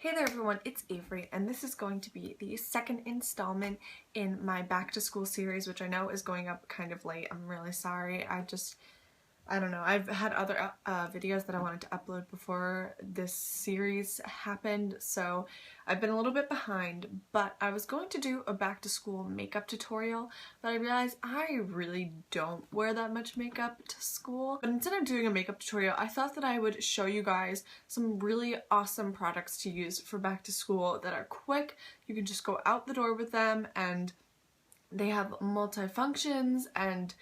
Hey there everyone, it's Avery, and this is going to be the second installment in my back to school series, which I know is going up kind of late. I'm really sorry. I don't know. I've had other videos that I wanted to upload before this series happened, so I've been a little bit behind, but I was going to do a back to school makeup tutorial, but I realized I really don't wear that much makeup to school. But instead of doing a makeup tutorial, I thought that I would show you guys some really awesome products to use for back to school that are quick. You can just go out the door with them, and they have multi-functions, and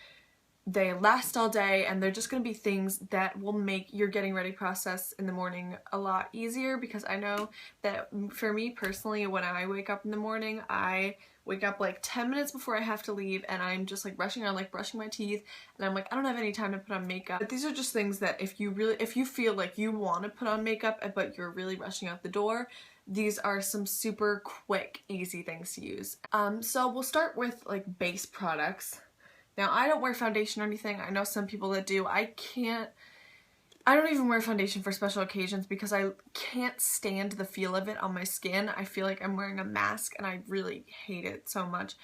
they last all day, and they're just going to be things that will make your getting ready process in the morning a lot easier, because I know that for me personally, when I wake up in the morning, I wake up like 10 minutes before I have to leave, and I'm just like rushing around, like brushing my teeth, and I'm like, I don't have any time to put on makeup. But these are just things that if you feel like you want to put on makeup but you're really rushing out the door, these are some super quick, easy things to use. So we'll start with like base products. Now, I don't wear foundation or anything. I know some people that do. I don't even wear foundation for special occasions because I can't stand the feel of it on my skin. I feel like I'm wearing a mask, and I really hate it so much.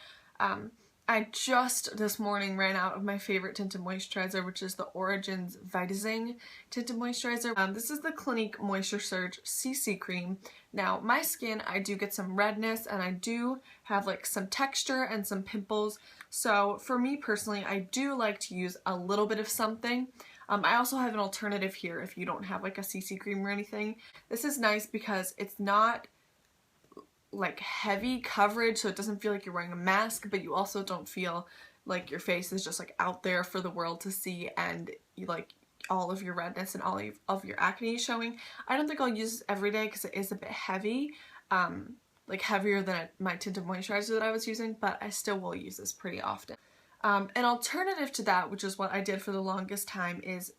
I just this morning ran out of my favorite tinted moisturizer, which is the Origins Vitazing tinted moisturizer. This is the Clinique Moisture Surge CC cream. Now, my skin, I do get some redness, and I do have like some texture and some pimples. So for me personally, I do like to use a little bit of something. I also have an alternative here if you don't have like a CC cream or anything. This is nice because it's not like heavy coverage, so it doesn't feel like you're wearing a mask, but you also don't feel like your face is just like out there for the world to see, and you like all of your redness and all of your acne is showing. I don't think I'll use this every day because it is a bit heavy, like heavier than my tinted moisturizer that I was using, but I still will use this pretty often. An alternative to that, which is what I did for the longest time, is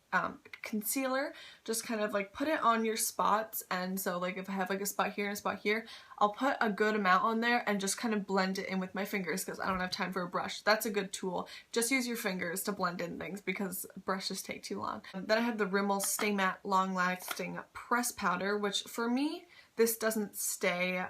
concealer. Just kind of like put it on your spots, and so like if I have like a spot here and a spot here, I'll put a good amount on there and just kind of blend it in with my fingers because I don't have time for a brush. That's a good tool. Just use your fingers to blend in things because brushes take too long. Then I have the Rimmel Stay Matte Long Lasting Press Powder, which for me, this doesn't stay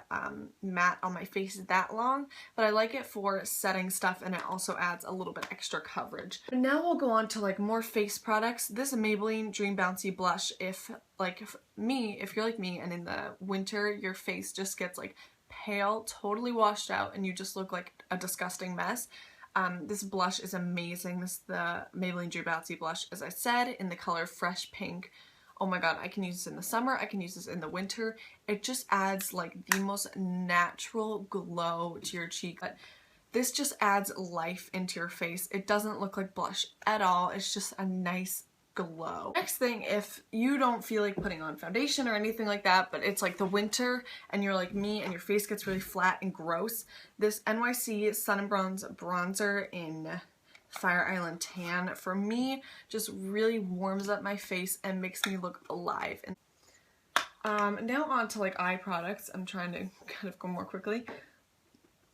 matte on my face that long, but I like it for setting stuff, and it also adds a little bit extra coverage. And now we'll go on to like more face products. This Maybelline Dream Bouncy Blush, if you're like me and in the winter your face just gets like pale, totally washed out, and you just look like a disgusting mess. This blush is amazing. This is the Maybelline Dream Bouncy Blush, as I said, in the color Fresh Pink. Oh my god, I can use this in the summer, I can use this in the winter. It just adds like the most natural glow to your cheek. But this just adds life into your face. It doesn't look like blush at all. It's just a nice glow. Next thing, if you don't feel like putting on foundation or anything like that, but it's like the winter and you're like me and your face gets really flat and gross, this NYC Sun & Bronze bronzer in Fire Island Tan, for me, just really warms up my face and makes me look alive. Now on to like eye products. I'm trying to kind of go more quickly.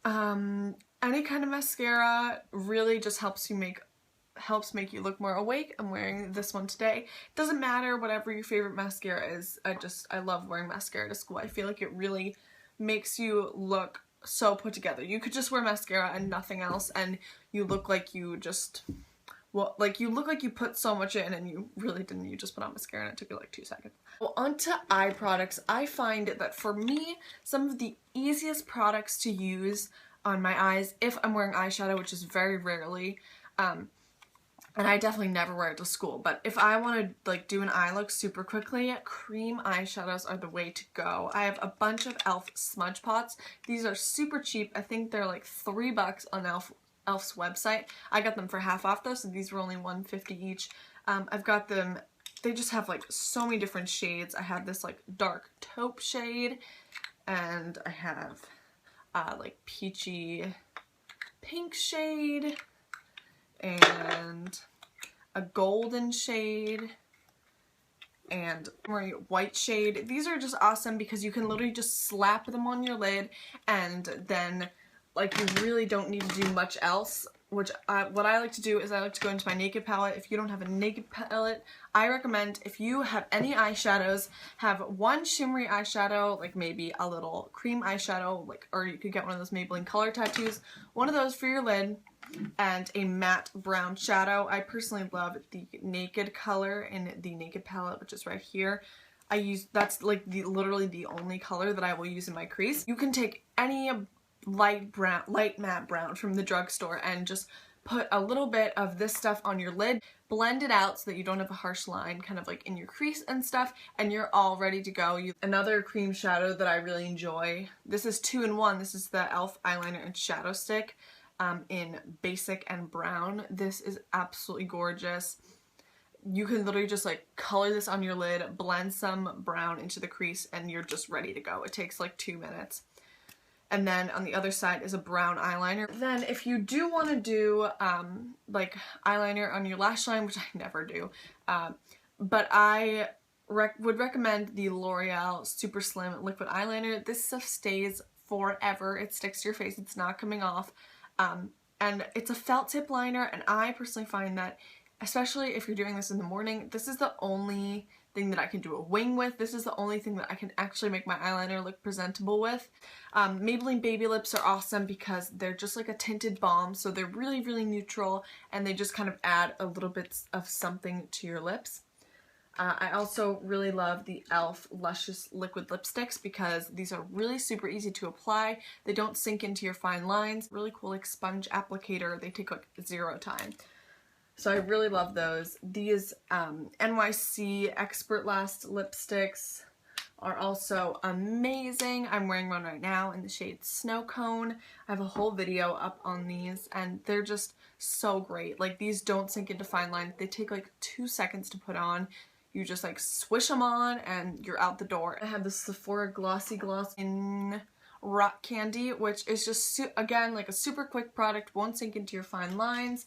Any kind of mascara really just helps make you look more awake. I'm wearing this one today. Doesn't matter whatever your favorite mascara is. I love wearing mascara to school. I feel like it really makes you look so put together. You could just wear mascara and nothing else, and you look like you just, well, like you look like you put so much in and you really didn't. You just put on mascara and it took you like 2 seconds. Well, onto eye products. I find that for me, some of the easiest products to use on my eyes, if I'm wearing eyeshadow, which is very rarely, and I definitely never wear it to school, but if I want to like do an eye look super quickly, cream eyeshadows are the way to go. I have a bunch of e.l.f. smudge pots. These are super cheap. I think they're like $3 on e.l.f.'s website. I got them for half off though, so these were only $1.50 each. I've got them, they just have like so many different shades. I have this like dark taupe shade, and I have like peachy pink shade, and a golden shade, and a white shade. These are just awesome because you can literally just slap them on your lid, and then like you really don't need to do much else. what I like to do is I like to go into my Naked palette. If you don't have a Naked palette, I recommend, if you have any eyeshadows, have one shimmery eyeshadow, like maybe a little cream eyeshadow, like, or you could get one of those Maybelline Color Tattoos, one of those for your lid, and a matte brown shadow. I personally love the Naked color in the Naked palette, which is right here. That's like literally the only color that I will use in my crease. You can take any light matte brown from the drugstore and just put a little bit of this stuff on your lid, blend it out so that you don't have a harsh line kind of like in your crease and stuff, and you're all ready to go. Another cream shadow that I really enjoy, this is 2-in-1, this is the e.l.f. eyeliner and shadow stick in basic and brown. This is absolutely gorgeous. You can literally just like color this on your lid, blend some brown into the crease, and you're just ready to go. It takes like 2 minutes. And then on the other side is a brown eyeliner. Then if you do want to do like eyeliner on your lash line, which I never do, but I would recommend the L'Oreal Super Slim Liquid Eyeliner. This stuff stays forever. It sticks to your face. It's not coming off. And it's a felt tip liner, and I personally find that, especially if you're doing this in the morning, this is the only thing that I can do a wing with. This is the only thing that I can actually make my eyeliner look presentable with. Maybelline Baby Lips are awesome because they're just like a tinted balm, so they're really, really neutral, and they just kind of add a little bit of something to your lips. I also really love the e.l.f. Luscious Liquid Lipsticks because these are really super easy to apply. They don't sink into your fine lines. Really cool like sponge applicator. They take like 0 time. So I really love those. These NYC Expert Last lipsticks are also amazing. I'm wearing one right now in the shade Snow Cone. I have a whole video up on these, and they're just so great. Like, these don't sink into fine lines. They take like 2 seconds to put on. You just like swish them on and you're out the door. I have the Sephora Glossy Gloss in Rock Candy, which is just, again, like a super quick product, won't sink into your fine lines.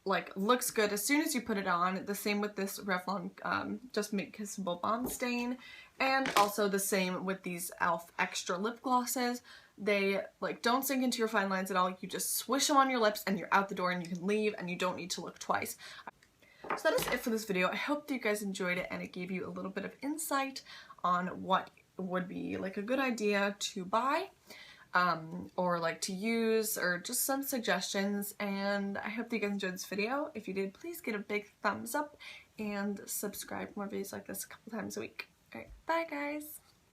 Like, looks good as soon as you put it on. The same with this Revlon Just Make Kissable Balm Stain. And also the same with these e.l.f. Extra Lip Glosses. They, like, don't sink into your fine lines at all. You just swish them on your lips and you're out the door and you can leave and you don't need to look twice. So that is it for this video. I hope that you guys enjoyed it and it gave you a little bit of insight on what would be, like, a good idea to buy. Or like to use, or just some suggestions, and I hope that you guys enjoyed this video. If you did, please give it a big thumbs up and subscribe for more videos like this a couple times a week. Alright, bye guys!